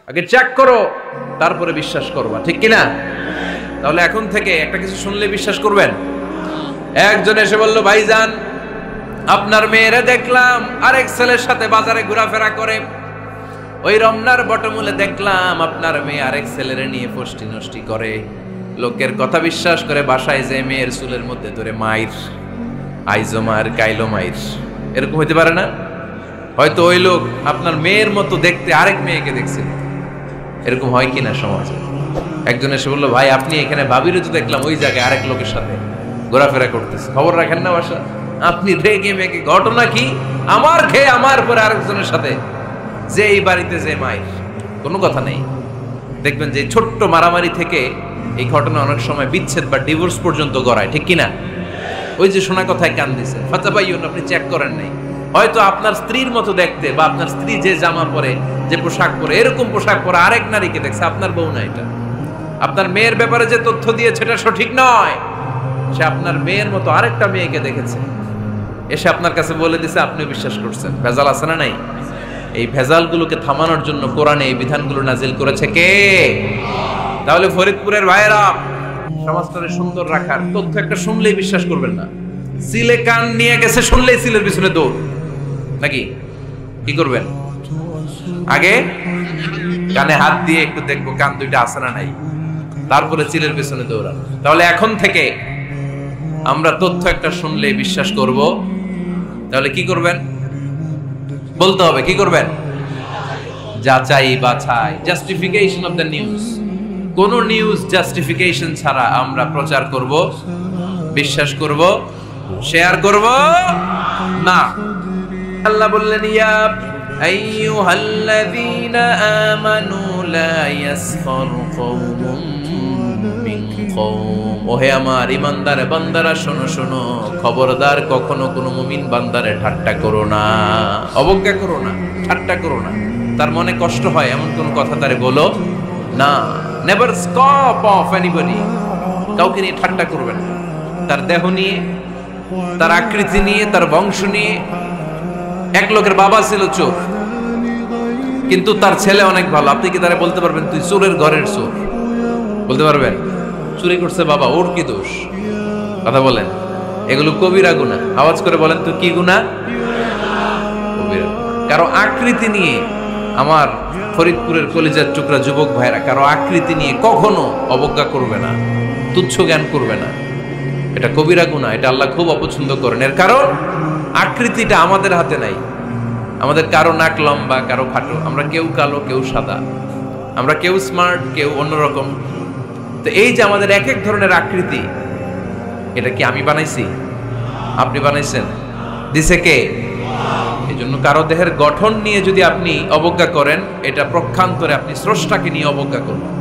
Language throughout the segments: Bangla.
আগে চেক করো, তারপরে বিশ্বাস করবা, ঠিক কিনা? তাহলে এখন থেকে একটা কিছু শুনলে বিশ্বাস করবেন। একজন এসে বলল, ভাইজান আপনার মেয়েরা দেখলাম আরেক ছেলের সাথে বাজারে ঘোরাফেরা করে, ওই রমনার বটমূলে দেখলাম আপনার মেয়ে আরেক ছেলের নিয়ে ফষ্টি নষ্টি করে, লোকের কথা বিশ্বাস করে বাসায় যে মেয়ের চুলের মধ্যে ধরে মাইর, আইজো মার কাইলো মাইর, এরকম হইতে পারে না? হয়তো ওই লোক আপনার মেয়ের মতো দেখতে আরেক মেয়েকে দেখছে, এরকম হয় কিনা সমাজে? একজন এসে বললো, ভাই আপনি এখানে ভাবিরও তো দেখলাম ওই জায়গায় আরেক লোকের সাথে ঘোরাফেরা করতেছে, খবর রাখেন না বাসা? আপনি রেগে মেগে, ঘটনা কি? আমার খেয়ে আমার পরে আরেকজনের সাথে, যে এই বাড়িতে যে মাইর, কোনো কথা নেই। দেখবেন যে ছোট্ট মারামারি থেকে এই ঘটনা অনেক সময় বিচ্ছেদ বা ডিভোর্স পর্যন্ত গড়ায়, ঠিক কিনা? ওই যে শোনা কথায় কান দিছে, ফাতাবাইয়ুন, আপনি চেক করেন নাই। হয়তো আপনার স্ত্রীর মতো দেখতে বা আপনার স্ত্রী যে জামা পরে, যে পোশাক পরে, এরকম পোশাক পরে আরেক নারীকে দেখছে, আপনার বউ না এটা। আপনার মেয়ের ব্যাপারে যে তথ্য দিয়েছে এটা সঠিক নয়, সে আপনার মেয়ের মতো আরেকটা মেয়েকে দেখেছে, এসে আপনার কাছে বলে দিছে, আপনি বিশ্বাস করছেন। ভেজাল আছে না নাই? এই ভেজালগুলোকে থামানোর জন্য কোরআনে এই বিধানগুলো নাজিল করেছে কে? তাহলে ফরিদপুরের ভাইয়েরা, সমাজটাকে সুন্দর রাখার তথ্য একটা শুনলেই বিশ্বাস করবেন না। সিলে কান নিয়ে গেছে, শুনলেই সিলের পিছনে দৌড়, নাকি? কি করবেন? আগে কানে হাত দিয়ে একটু দেখবো কান দুইটা আছে না নাই, তারপরে চিলের পেছনে দৌড়ান। তাহলে এখন থেকে আমরা তথ্য একটা শুনলেই বিশ্বাস করব। তাহলে কি করবেন? বলতে হবে কি করবেন? যাচাই বাছাই, জাস্টিফিকেশন অফ দ্য নিউজ। কোন নিউজ জাস্টিফিকেশন ছাড়া আমরা প্রচার করব, বিশ্বাস করব, শেয়ার করব না। আল্লাহ বললেন, ইয়া আইয়ুহাল্লাযীনা আমানু লা ইয়াসখার কওমুম মিন কওম। ওহে আমার ঈমানদার বান্দারা, শোনো শোনো, খবরদার কখনো কোনো মুমিন বান্দারে ঠাট্টা করো না, অবজ্ঞা করো না, ঠাট্টা করো না। তার মনে কষ্ট হয় এমন কোন কথা তারে বলো না। নেভার স্কপ অফ এনিবডি, কাউকে নিয়ে ঠাট্টা করবেন না। তার দেহ নিয়ে, তার আকৃতি নিয়ে, তার বংশ নিয়ে। এক লোকের বাবা ছিল চোর, কিন্তু তার ছেলে অনেক ভালো। আপনি কি তারা বলতে পারবেন তুই চোরের ঘরের চোর? বলতে পারবেন? চুরি করছে বাবা, ওর কি দোষ? কথা বলেন। এগুলো কবিরা গুনাহ। আওয়াজ করে বলেন তো কি গুনাহ? কবিরা। কারো আকৃতি নিয়ে, আমার ফরিদপুরের কলিজার টুকরা যুবক ভাইরা, কারো আকৃতি নিয়ে কখনো অবজ্ঞা করবে না, তুচ্ছ জ্ঞান করবে না। এটা কবিরা গুনাহ, এটা আল্লাহ খুব অপছন্দ করেন। এর কারণ আকৃতিটা আমাদের হাতে নাই। আমাদের কারো নাক লম্বা, কারো খাটো, আমরা কেউ কালো, কেউ সাদা, আমরা কেউ স্মার্ট, কেউ অন্যরকম। তো এই যে আমাদের এক এক ধরনের আকৃতি, এটা কি আমি বানাইছি? আপনি বানাইছেন? দিছে কে? এই জন্য কারো দেহের গঠন নিয়ে যদি আপনি অবজ্ঞা করেন, এটা প্রক্ষান্তরে আপনি স্রষ্টাকে নিয়ে অবজ্ঞা করবেন।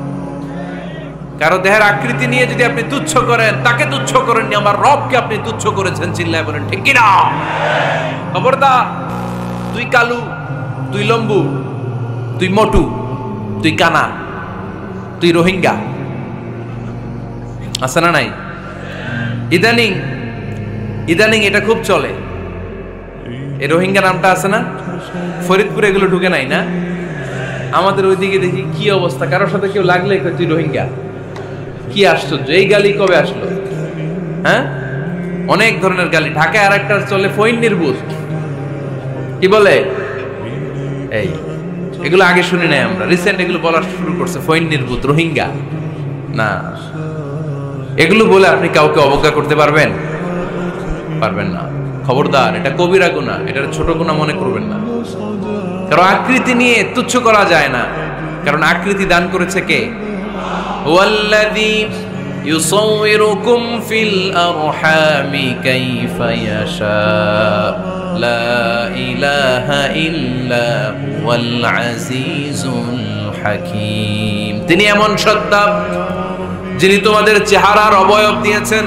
কারো দেহের আকৃতি নিয়ে যদি আপনি তুচ্ছ করেন, তাকে তুচ্ছ করেননি, আমার রবকে আপনি তুচ্ছ করেছেন। চিল্লায় বলেন ঠিক কিনা? খবরদার, তুই কালু, তুই লম্বু, তুই মোটু, তুই কানা, তুই রোহিঙ্গা, আছে না নাই? ইদানিং ইদানিং এটা খুব চলে। এই রোহিঙ্গা নামটা আছে না? ফরিদপুরে এগুলো ঢুকে নাই না? আমাদের ওইদিকে দেখি কি অবস্থা, কারোর সাথে কেউ লাগলে তুই রোহিঙ্গা। কি আশ্চর্য, এই গালি কবে আসলো? হ্যাঁ, অনেক ধরনের গালি। ঢাকায় আর একটা চলে ফইন্নির বুথ, কি বলে? এই এগুলো আগে শুনি নাই আমরা, রিসেন্ট এগুলো বলা শুরু করছে। ফইন্নির বুথ, রোহিঙ্গা না। এগুলো বলে আপনি কাউকে অবজ্ঞা করতে পারবেন? পারবেন না। খবরদার, এটা কবিরা গুনাহ, এটা ছোট গুনাহ মনে করবেন না। কারণ আকৃতি নিয়ে তুচ্ছ করা যায় না, কারণ আকৃতি দান করেছে কে? ওয়াল্লাযী ইউসাউইরুকুম ফিল আরহামি কাইফা ইয়াশা, লা ইলাহা ইল্লা হুয়াল আজিজুল হাকীম। তিনি এমন সত্তা যিনি তোমাদের চেহারার অবয়ব দিয়েছেন,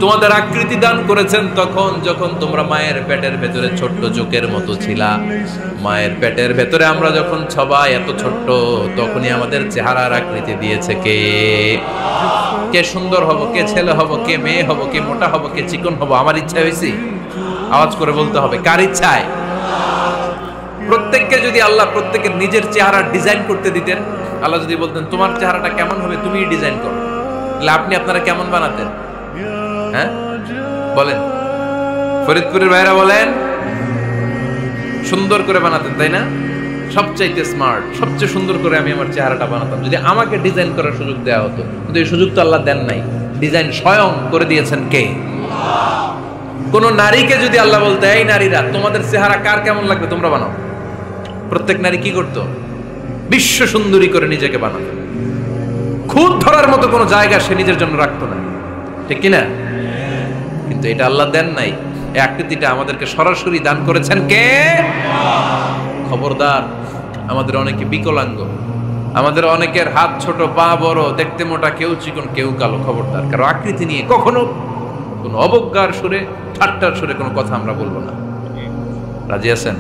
তোমাদের আকৃতি দান করেছেন তখন যখন তোমরা মায়ের পেটের ভেতরে ছোট্ট জোকের মতো ছিলা। মায়ের পেটের ভেতরে আমরা যখন সবাই এত ছোট্ট, তখনই আমাদের চেহারার আকৃতি দিয়েছে কে? কে সুন্দর হব, কে ছেলে হব, কে মেয়ে হব, কে মোটা হব, কে চিকন হব, আমার ইচ্ছা হয়েছে? আওয়াজ করে বলতে হবে, কার ইচ্ছায়? প্রত্যেককে যদি আল্লাহ প্রত্যেকের নিজের চেহারা ডিজাইন করতে দিতেন, আল্লাহ যদি বলতেন তোমার চেহারাটা কেমন হবে তুমি ডিজাইন করো, তাহলে আপনি আপনারা কেমন বানাতেন? হ্যাঁ বলেন, ফরিদপুরের ভাইরা বলেন, সুন্দর করে বানাতেন তাই না? সবচাইতে স্মার্ট, সবচেয়ে সুন্দর করে আমি আমার চেহারাটা বানাতাম যদি আমাকে ডিজাইন করার সুযোগ দেওয়া হতো। কিন্তু এই সুযোগ তো আল্লাহ দেন নাই। ডিজাইন স্বয়ং করে দিয়েছেন কে? কোন নারীকে যদি আল্লাহ বলতে এই নারীরা তোমাদের চেহারা কার কেমন লাগবে তোমরা বানাও, প্রত্যেক নারী কি করতো? বিশ্ব সুন্দরী করে নিজেকে বানাতো। খুদ ধরার মতো কোনো জায়গা সে নিজের জন্য রাখতো না, ঠিক কিনা? কিন্তু এটা আল্লাহ দেন নাই। এই আকৃতিটা আমাদেরকে সরাসরি দান করেছেন কে? খবরদার, আমাদের অনেকে বিকলাঙ্গ, আমাদের অনেকের হাত ছোট, পা বড়, দেখতে মোটা, কেউ চিকন কেউ কালো। খবরদার, কারো আকৃতি নিয়ে কখনো কোনো অবজ্ঞার সুরে, ঠাট্টার সুরে কোনো কথা আমরা বলবো না। রাজি আছেন?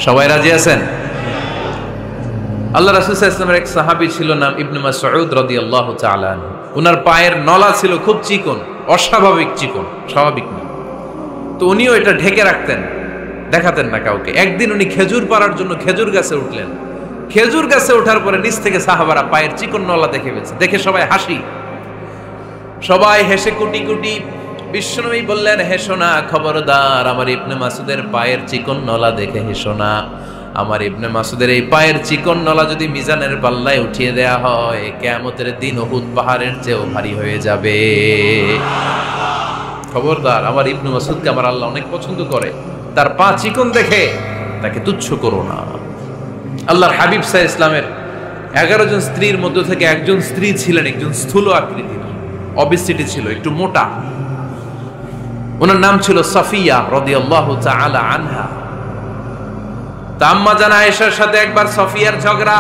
সবাই রাজি আছেন? আল্লাহ রাসূল সাল্লাল্লাহু আলাইহি ওয়াসাল্লামের এক সাহাবী ছিল, নাম ইবনে মাসউদ রাদিয়াল্লাহু তাআলা আনহু। ওনার পায়ের নলা ছিল খুব চিকন, অস্বাভাবিক চিকন, স্বাভাবিক না। তো উনিও এটা ঢেকে রাখতেন, দেখাতেন না কাউকে। একদিন উনি খেজুর পাড়ার জন্য খেজুর গাছে উঠলেন। খেজুর গাছে ওঠার পরে নিচ থেকে সাহাবারা পায়ের চিকন নলা দেখে ফেলছে। দেখে সবাই হাসি, সবাই হেসে কুটি কুটি। বিশ্বনবী বললেন, হেসো না, খবরদার, আমার ইবনে মাসুদের পায়ের চিকন নলা দেখে হেসো না। আমার ইবনে মাসুদের এই পায়ের চিকন নলা যদি মিজানের পাল্লায় উঠিয়ে দেয়া হয়, কিয়ামতের দিন উহুদ পাহাড়ের চেয়েও ভারী হয়ে যাবে। খবরদার, আমার ইবনে মাসুদকে আমার আল্লাহ অনেক পছন্দ করে, তার পা চিকন দেখে তাকে তুচ্ছ করো না। আল্লাহর হাবিব সাল্লাল্লাহু আলাইহি ইসলামের 11 জন স্ত্রীর মধ্য থেকে একজন স্ত্রী ছিলেন একজন স্থূল আকৃতির, অবিসিটি ছিল, একটু মোটা। ওনার নাম ছিল সাফিয়া রাদিয়াল্লাহু তাআলা আনহা। আম্মা জান আয়েশার সাথে একবার সাফিয়ার ঝগড়া।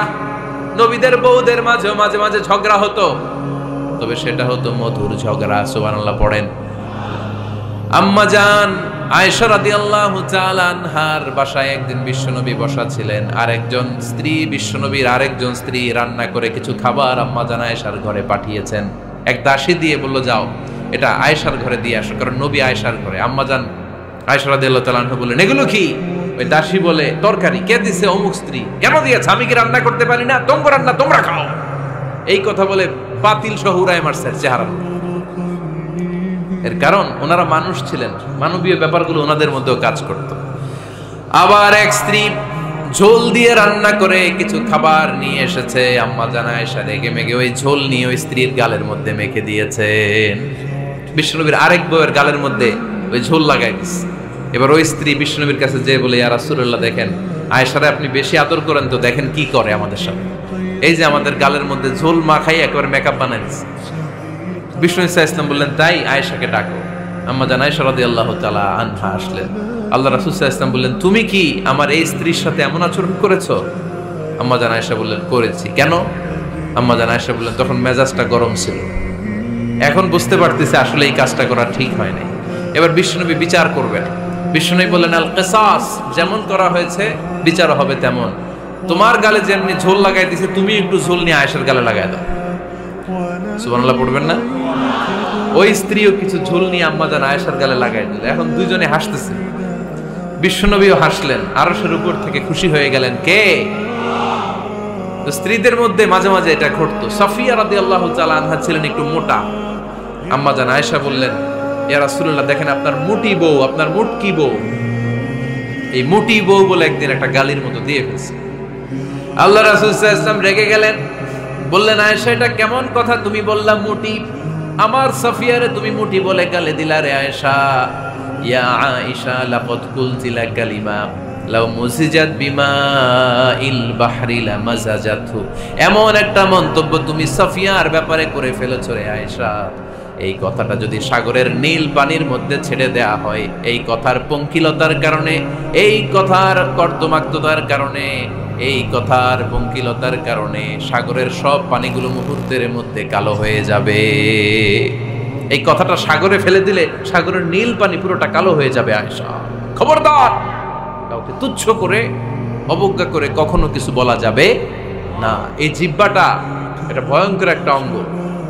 নবীদের বউদের মাঝে মাঝে মাঝে ঝগড়া হতো, তবে সেটা হতো মধুর ঝগড়া। সুবহানাল্লাহ পড়েন। আম্মা জান আয়েশা রাদিয়াল্লাহু তাআলা আনহার বাসায় একদিন বিশ্বনবী বসা ছিলেন। আরেকজন স্ত্রী, বিশ্বনবীর আরেকজন স্ত্রী রান্না করে কিছু খাবার আম্মা জান আয়েশার ঘরে পাঠিয়েছেন। এক দাসী দিয়ে বলল, যাও এটা আয়েশার ঘরে দিয়ে আসো, কারণ নবী আয়েশার ঘরে। আম্মা জান আয়েশা রাদিয়াল্লাহু তাআলা আনহা বললেন, এগুলো কি? ওই দাসী বলে, তরকারি। কে দিছে? অমুক স্ত্রী। কেন দিয়েছে? আমি কি রান্না করতে পারি না? তোমরা রান্না তোমরা খাও। এই কথা বলে পাতিল সহ উড়ায় মারছে চেহারা। এর কারণ ওনারা মানুষ ছিলেন, মানবীয় ব্যাপারগুলো ওনাদের মধ্যেও কাজ করত। আবার এক স্ত্রী ঝোল দিয়ে রান্না করে কিছু খাবার নিয়ে এসেছে। আম্মা জান আয়েশা রেগে মেগে ওই ঝোল নিয়ে ওই স্ত্রীর গালের মধ্যে মেখে দিয়েছেন। বিশ্বনবীর আরেক বউয়ের গালের মধ্যে ওই ঝোল লাগাই দিচ্ছে। এবার ওই স্ত্রী বিশ্বনবীর কাছে যেয়ে বলে, ইয়া রাসূলুল্লাহ, দেখেন আয়েশারে আপনি বেশি আদর করেন তো, দেখেন কি করে আমাদের সাথে। এই যে আমাদের গালের মধ্যে ঝোল মাখাই একেবারে মেকআপ বানাই দিচ্ছে। বিষ্ণু সাল্লাল্লাহু আলাইহি ওয়াসাল্লাম বললেন, তাই আয়েশাকে ডাকো। আম্মা জান আয়েশা রাদিয়াল্লাহু তাআলা আনহা আসলেন। আল্লাহ রাসূল সাল্লাল্লাহু আলাইহি ওয়াসাল্লাম বললেন, তুমি কি আমার এই স্ত্রীর সাথে এমন আচরণ করেছো? আম্মা জান আয়েশা বললেন, করেছি। কেন? আম্মা জান আয়েশা বললেন, তখন মেজাজটা গরম ছিল, এখন বুঝতে পারতেছি আসলে এই কাজটা করা ঠিক হয় নাই। এবার বিশ্বনবী বিচার করবেন। বিশ্বনবী বললেন, আল কিসাস, যেমন করা হয়েছে বিচার হবে তেমন। তোমার গালে যেমনি ঝোল লাগাই দিয়েছে, তুমি একটু ঝোল নিয়ে আয়েশার গালে লাগাই দাও। সুবহানাল্লাহ পড়বেন না? ওই স্ত্রীও কিছু ঝোল নিয়ে আম্মা জান আয়েশার গালে লাগাই দিল। এখন দুইজনে হাসতেছে, বিশ্বনবীও হাসলেন, আরশের উপর থেকে খুশি হয়ে গেলেন। কে? তো স্ত্রীদের মধ্যে মাঝে মাঝে এটা ঘটতো। সাফিয়া রাদিয়াল্লাহু তাআলা আনহা ছিলেন একটু মোটা। আম্মা জান আয়েশা বললেন, ইয়া রাসূলুল্লাহ, দেখেন আপনার মুটি বউ, আপনার মুটকি বউ, এই মুটি বউ বলে একদিন একটা গালির মতো দিয়ে ফেলছে। আল্লাহ রাসূল সাল্লাল্লাহু আলাইহি ওয়াসাল্লাম রেগে গেলেন, বললেন, আয়েশা এটা কেমন কথা তুমি বললা মুটি? আমার সাফিয়ারে তুমি মুটি বলে গালে দিলা রে আয়েশা। ইয়া আয়েশা লাকাদ কুলতিলা কালিমা লাউ মুজিজাত বিমাইল বাহরি লামাজাজাতহু। এমন একটা মন্তব্য তুমি সাফিয়ার ব্যাপারে করে ফেলেছো রে আয়েশা, এই কথাটা যদি সাগরের নীল পানির মধ্যে ছেড়ে দেয়া হয়, এই কথার পঙ্কিলতার কারণে, এই কথার কর্দমাক্ততার কারণে, এই কথার পঙ্কিলতার কারণে সাগরের সব পানিগুলো মুহূর্তের মধ্যে কালো হয়ে যাবে। এই কথাটা সাগরে ফেলে দিলে সাগরের নীল পানি পুরোটা কালো হয়ে যাবে। আয়েশা, খবরদার, কাউকে তুচ্ছ করে অবজ্ঞা করে কখনো কিছু বলা যাবে না। এই জিহ্বাটা এটা ভয়ঙ্কর একটা অঙ্গ।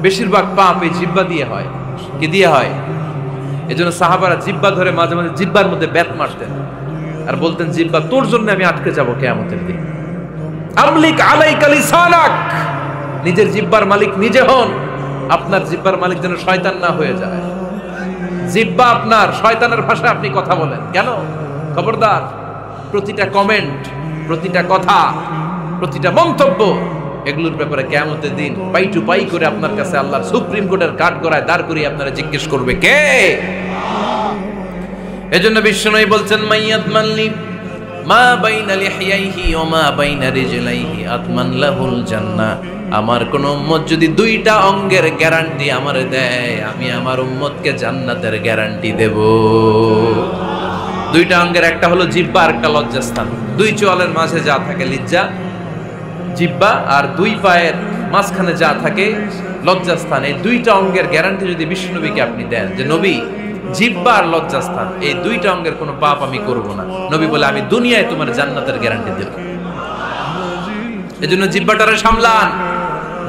বেশিরভাগ পাপ এই জিহ্বা দিয়ে হয়। কি দিয়ে হয়? এজন্য সাহাবারা জিহ্বা ধরে মাঝে মাঝে জিহ্বার মধ্যে ব্যাত মারতেন। আর বলতেন জিহ্বা তোর জন্য আমি আটকে যাব কিয়ামতের দিন। আমলিক আলাইকা লিসানাক, নিজের জিহ্বার মালিক নিজে হন। আপনার জিহ্বার মালিক যেন শয়তান না হয়ে যায়। জিহ্বা আপনার, শয়তানের ভাষায় আপনি কথা বলেন কেন? খবরদার, প্রতিটা কমেন্ট, প্রতিটা কথা, প্রতিটা মন্তব্য, এগুলোর ব্যাপারে কিয়ামতের দিন পাই টু পাই করে আপনার কাছে আল্লাহর সুপ্রিম কোর্টের কাঠগড়ায় দাঁড় করিয়ে আপনারা জিজ্ঞেস করবে কে? এজন্য বিশ্বনবী বলছেন মাইয়াত মানলি মা বাইনা লিহিয়াইহি ওয়া মা বাইনা রিজলাইহি আতমান লাহুল জান্নাহ। আমার কোন উম্মত যদি দুইটা অঙ্গের গ্যারান্টি আমারে দেয়, আমি আমার উম্মতকে জান্নাতের গ্যারান্টি দেব। দুইটা অঙ্গের, একটা হলো জিহ্বা আর একটা লজ্জাস্থান। দুই চোয়ালের মাঝে যা থাকে লিজ্জা জিহ্বা, আর দুই পায়ের মাঝখানে যা থাকে লজ্জাস্থান। এই দুইটা অঙ্গের গ্যারান্টি যদি বিশ্বনবীকে আপনি দেন যে নবী জিহ্বা আর লজ্জাস্থান এই দুইটা অঙ্গের কোনো পাপ আমি করব না, নবী বলে আমি দুনিয়ায় তোমার জান্নাতের গ্যারান্টি দেব। এজন্য জিহ্বাটারে সামলান,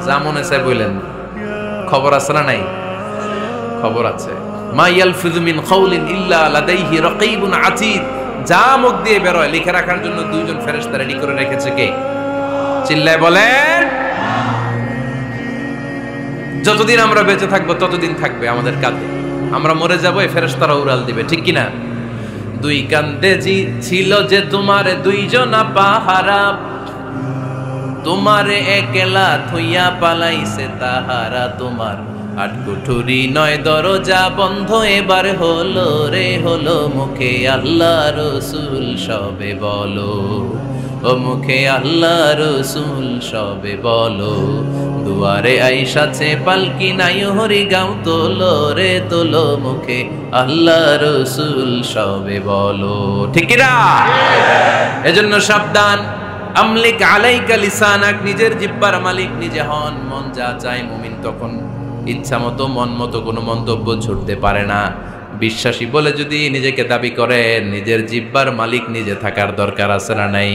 যা মনে চায় বললেন। খবর আছে না নাই? খবর আছে। মা ইয়ালফিযু মিন কাউলিন ইল্লা লাদাইহি রাকীবুন আতীদ। যা মুখ দিয়ে বের হয় লিখে রাখার জন্য দুইজন ফেরেশতা রেডি করে রেখেছে কে? চিল্লায় বলেন। যতদিন আমরা বেঁচে থাকবো ততদিন থাকবে আমাদের কাঁধে। আমরা মরে যাবো, এই ফেরেশতারা উড়াল দিবে, ঠিক কিনা? দুই কান্দে জি ছিল যে তোমার দুইজনা পাহারা, তোমারে একলা থইয়া পালাইছে তাহারা। তোমার আট কুঠুরি নয় দরজা বন্ধ এবার হলো রে হলো। মুখে আল্লাহ রসুল সবে বলো, ও মুখে আল্লাহ রসুল সবে বলো। দুয়ারে আইসাছে পালকি নাই হরি গাও তোলো রে তোলো। মুখে আল্লাহ রসুল সবে বলো, ঠিক না? এজন্য সাবধান। আমলিক আলাইকা লিসানাক, নিজের জিহ্বার মালিক নিজে হন। মন যা চায় মুমিন তখন ইচ্ছা মতো মন মতো কোনো মন্তব্য ছুটতে পারে না। বিশ্বাসী বলে যদি নিজেকে দাবি করেন, নিজের জিহ্বার মালিক নিজে থাকার দরকার আছে না নাই?